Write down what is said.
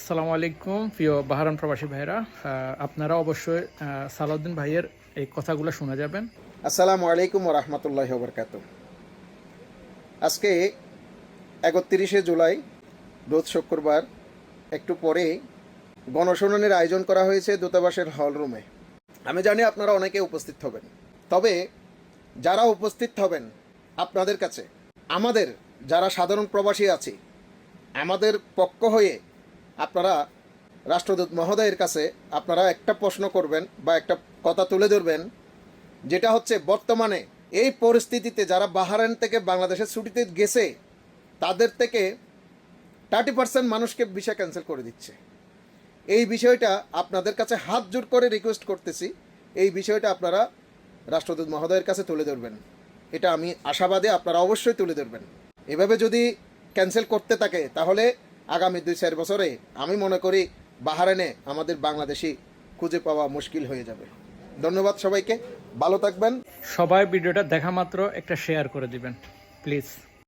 আসসালামু আলাইকুম প্রিয় বাহারান প্রবাসী ভাইরা, আপনারা অবশ্যই সালাউদ্দিন ভাইয়ের এই কথাগুলো শোনা যাবেন। আসসালামু আলাইকুম ওরহমতুল্লাহি ওবরকাত। আজকে 31শে জুলাই, রোজ শুক্রবার, একটু পরে গণশুনানির আয়োজন করা হয়েছে দূতাবাসের হল রুমে। আমি জানি আপনারা অনেকে উপস্থিত হবেন, তবে যারা উপস্থিত হবেন আপনাদের কাছে আমাদের যারা সাধারণ প্রবাসী আছি, আমাদের পক্ষ হয়ে আপনারা রাষ্ট্রদূত মহোদয়ের কাছে আপনারা একটা প্রশ্ন করবেন বা একটা কথা তুলে ধরবেন, যেটা হচ্ছে বর্তমানে এই পরিস্থিতিতে যারা বাহারাইন থেকে বাংলাদেশের ছুটিতে গেছে তাদের থেকে 30% মানুষকে ভিসা ক্যান্সেল করে দিচ্ছে। এই বিষয়টা আপনাদের কাছে হাত জোর করে রিকোয়েস্ট করতেছি, এই বিষয়টা আপনারা রাষ্ট্রদূত মহোদয়ের কাছে তুলে ধরবেন। এটা আমি আশাবাদী আপনারা অবশ্যই তুলে ধরবেন। এভাবে যদি ক্যান্সেল করতে থাকে তাহলে আগামী 2-4 বছরে আমি মনে করি বাহারাইনে আমাদের বাংলাদেশি খুঁজে পাওয়া মুশকিল হয়ে যাবে। ধন্যবাদ সবাইকে, ভালো থাকবেন। সবাই ভিডিওটা দেখা মাত্র একটা শেয়ার করে দিবেন প্লিজ।